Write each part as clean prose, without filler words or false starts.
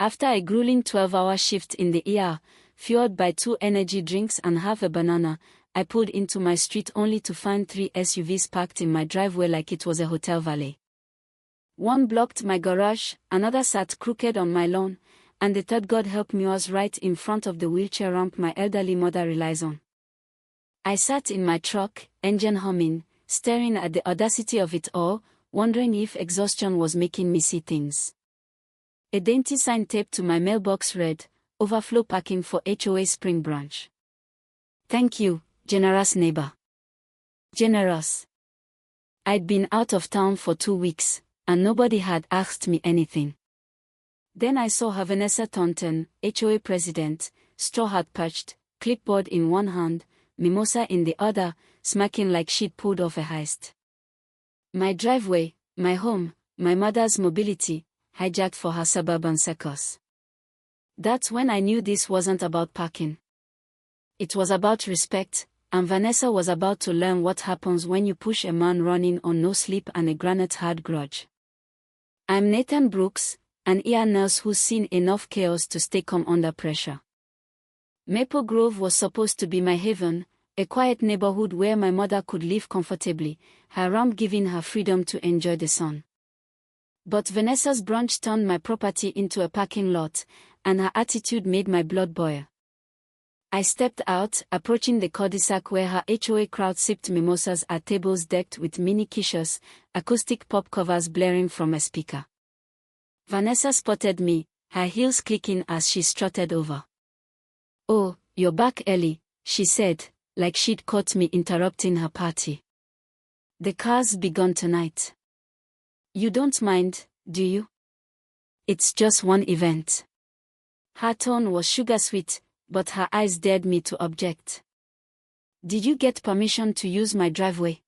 After a grueling 12-hour shift in the ER, fueled by 2 energy drinks and half a banana, I pulled into my street only to find 3 SUVs parked in my driveway like it was a hotel valet. One blocked my garage, another sat crooked on my lawn, and the third, God help me, was right in front of the wheelchair ramp my elderly mother relies on. I sat in my truck, engine humming, staring at the audacity of it all, wondering if exhaustion was making me see things. A dainty sign taped to my mailbox read, "Overflow parking for HOA Spring Branch." Thank you, generous neighbor. Generous. I'd been out of town for 2 weeks, and nobody had asked me anything. Then I saw her, Vanessa Thornton, HOA president, straw hat perched, clipboard in one hand, mimosa in the other, smacking like she'd pulled off a heist. My driveway, my home, my mother's mobility, hijacked for her suburban circus. That's when I knew this wasn't about parking. It was about respect, and Vanessa was about to learn what happens when you push a man running on no sleep and a granite-hard grudge. I'm Nathan Brooks, an ER nurse who's seen enough chaos to stay calm under pressure. Maple Grove was supposed to be my haven, a quiet neighborhood where my mother could live comfortably, her ramp giving her freedom to enjoy the sun. But Vanessa's brunch turned my property into a parking lot, and her attitude made my blood boil. I stepped out, approaching the cul-de-sac where her HOA crowd sipped mimosas at tables decked with mini quiches, acoustic pop covers blaring from a speaker. Vanessa spotted me, her heels clicking as she strutted over. "Oh, you're back early," she said, like she'd caught me interrupting her party. "The car's begun tonight. You don't mind, do you? It's just one event." Her tone was sugar-sweet, but her eyes dared me to object. "Did you get permission to use my driveway?"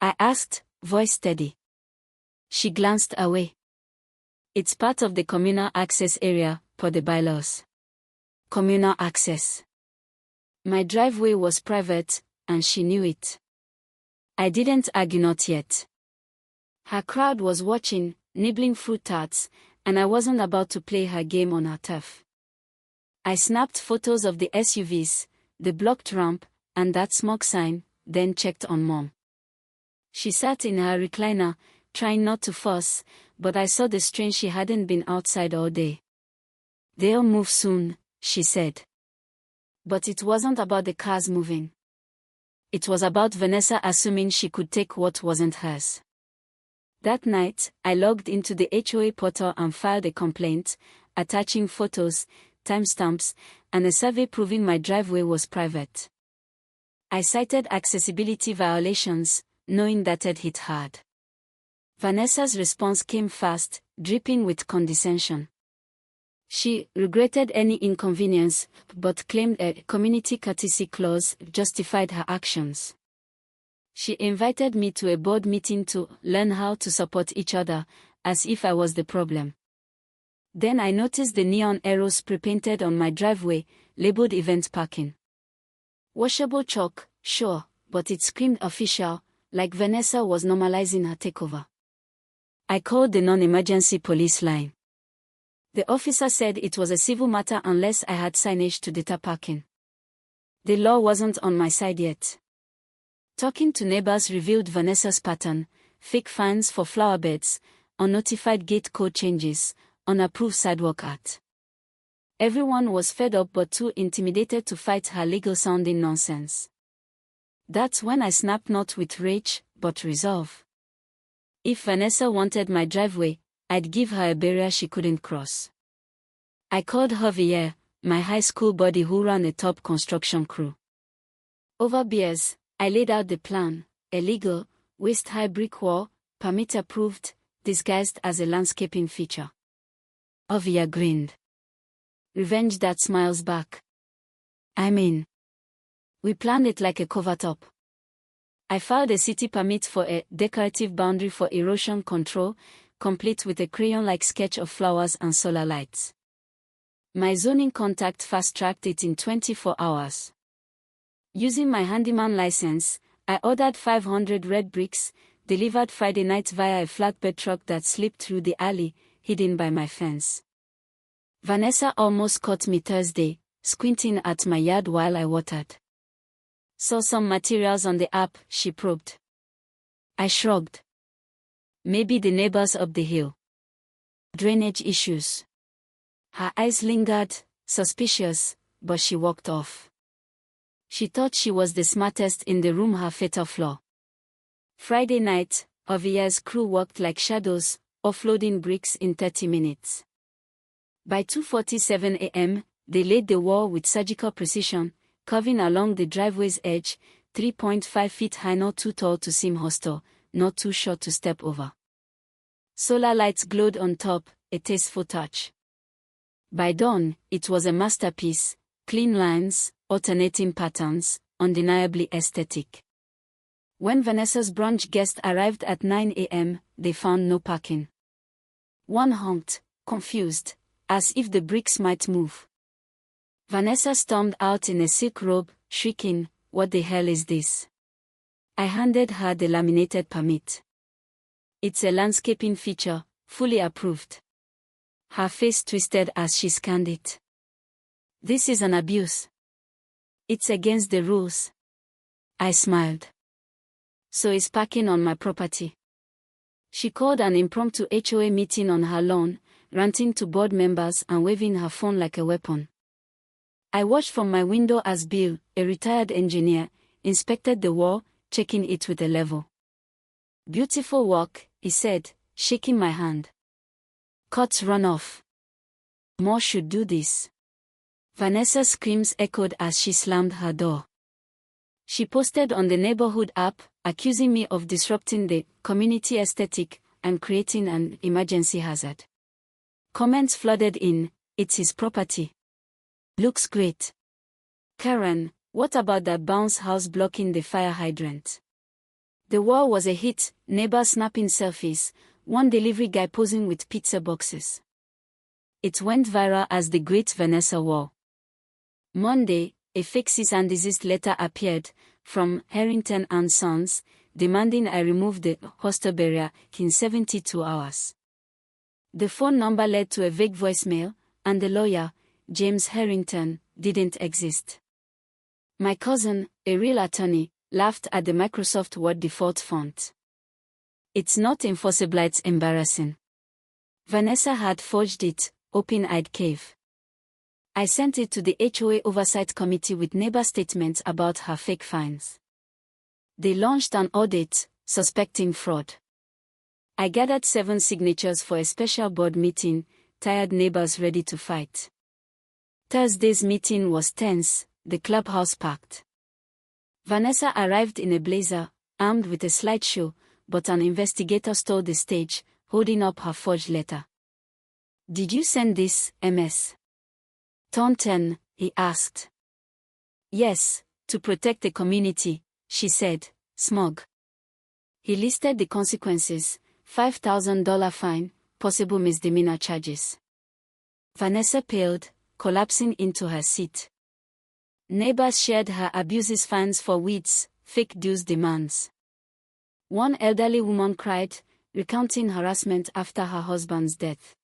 I asked, voice steady. She glanced away. "It's part of the communal access area, per the bylaws." Communal access. My driveway was private, and she knew it. I didn't argue, not yet. Her crowd was watching, nibbling fruit tarts, and I wasn't about to play her game on her turf. I snapped photos of the SUVs, the blocked ramp, and that smog sign, then checked on Mom. She sat in her recliner, trying not to fuss, but I saw the strain. She hadn't been outside all day. "They'll move soon," she said. But it wasn't about the cars moving. It was about Vanessa assuming she could take what wasn't hers. That night, I logged into the HOA portal and filed a complaint, attaching photos, timestamps, and a survey proving my driveway was private. I cited accessibility violations, knowing that had hit hard. Vanessa's response came fast, dripping with condescension. She regretted any inconvenience, but claimed a community courtesy clause justified her actions. She invited me to a board meeting to learn how to support each other, as if I was the problem. Then I noticed the neon arrows pre-painted on my driveway, labeled event parking. Washable chalk, sure, but it screamed official, like Vanessa was normalizing her takeover. I called the non-emergency police line. The officer said it was a civil matter unless I had signage to deter parking. The law wasn't on my side yet. Talking to neighbors revealed Vanessa's pattern: fake fines for flower beds, unnotified gate code changes, unapproved sidewalk art. Everyone was fed up but too intimidated to fight her legal-sounding nonsense. That's when I snapped, not with rage, but resolve. If Vanessa wanted my driveway, I'd give her a barrier she couldn't cross. I called Javier, my high school buddy who ran a top construction crew. Over beers, I laid out the plan: a legal, waist-high brick wall, permit-approved, disguised as a landscaping feature. Javier grinned. "Revenge that smiles back. I'm in." We planned it like a covert-op. I filed a city permit for a decorative boundary for erosion control, complete with a crayon-like sketch of flowers and solar lights. My zoning contact fast-tracked it in 24 hours. Using my handyman license, I ordered 500 red bricks, delivered Friday night via a flatbed truck that slipped through the alley, hidden by my fence. Vanessa almost caught me Thursday, squinting at my yard while I watered. Saw some materials on the app, she probed. I shrugged. Maybe the neighbors up the hill. Drainage issues. Her eyes lingered, suspicious, but she walked off. She thought she was the smartest in the room, her fatal flaw. Friday night, Ovier's crew worked like shadows, offloading bricks in 30 minutes. By 2:47 a.m., they laid the wall with surgical precision, curving along the driveway's edge, 3.5 feet high, not too tall to seem hostile, not too short to step over. Solar lights glowed on top, a tasteful touch. By dawn, it was a masterpiece, clean lines, alternating patterns, undeniably aesthetic. When Vanessa's brunch guest arrived at 9 a.m., they found no parking. One honked, confused, as if the bricks might move. Vanessa stormed out in a silk robe, shrieking, "What the hell is this?" I handed her the laminated permit. It's a landscaping feature, fully approved. Her face twisted as she scanned it. This is an abuse. It's against the rules. I smiled. So is parking on my property. She called an impromptu HOA meeting on her lawn, ranting to board members and waving her phone like a weapon. I watched from my window as Bill, a retired engineer, inspected the wall, checking it with a level. "Beautiful work," he said, shaking my hand. "Cuts runoff. More should do this." Vanessa's screams echoed as she slammed her door. She posted on the neighborhood app, accusing me of disrupting the community aesthetic and creating an emergency hazard. Comments flooded in, "It's his property. Looks great. Karen, what about that bounce house blocking the fire hydrant?" The wall was a hit, neighbors snapping selfies, one delivery guy posing with pizza boxes. It went viral as the Great Vanessa Wall. Monday, a fake cease and desist letter appeared from Harrington and Sons, demanding I remove the hostel barrier in 72 hours. The phone number led to a vague voicemail, and the lawyer, James Harrington, didn't exist. My cousin, a real attorney, laughed at the Microsoft Word default font. "It's not enforceable, it's embarrassing." Vanessa had forged it, open-eyed cave. I sent it to the HOA Oversight Committee with neighbor statements about her fake fines. They launched an audit, suspecting fraud. I gathered 7 signatures for a special board meeting, tired neighbors ready to fight. Thursday's meeting was tense, the clubhouse packed. Vanessa arrived in a blazer, armed with a slideshow, but an investigator stole the stage, holding up her forged letter. "Did you send this, MS Thornton?" he asked. "Yes, to protect the community," she said, smug. He listed the consequences: $5,000 fine, possible misdemeanor charges. Vanessa paled, collapsing into her seat. Neighbors shared her abuses, fines for weeds, fake dues demands. One elderly woman cried, recounting harassment after her husband's death.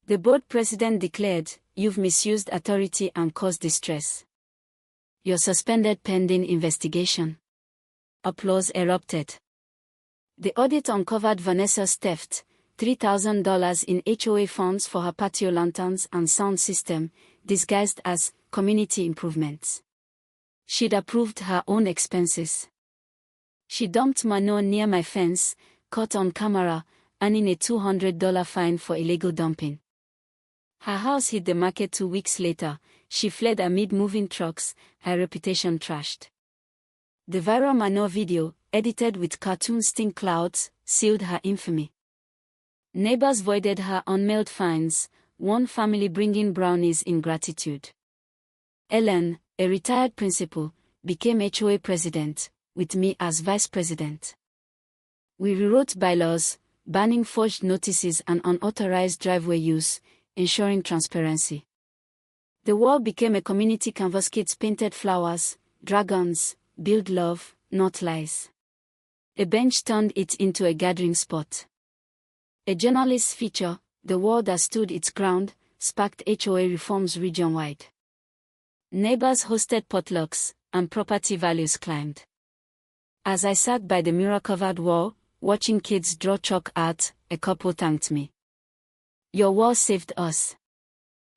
The board president declared, "You've misused authority and caused distress. You're suspended pending investigation." Applause erupted. The audit uncovered Vanessa's theft, $3,000 in HOA funds for her patio lanterns and sound system, disguised as community improvements. She'd approved her own expenses. She dumped manure near my fence, caught on camera, earning a $200 fine for illegal dumping. Her house hit the market 2 weeks later. She fled amid moving trucks, her reputation trashed. The viral manure video, edited with cartoon stink clouds, sealed her infamy. Neighbors voided her unmailed fines, one family bringing brownies in gratitude. Ellen, a retired principal, became HOA president, with me as vice president. We rewrote bylaws, banning forged notices and unauthorized driveway use, ensuring transparency. The wall became a community canvas, kids painted flowers, dragons, build love, not lies. A bench turned it into a gathering spot. A journalist's feature, the wall that stood its ground, sparked HOA reforms region-wide. Neighbors hosted potlucks, and property values climbed. As I sat by the mirror-covered wall, watching kids draw chalk art, a couple thanked me. "Your wall saved us."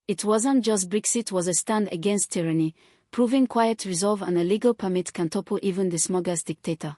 It wasn't just bricks, it was a stand against tyranny, proving quiet resolve and a legal permit can topple even the smugglers' dictator.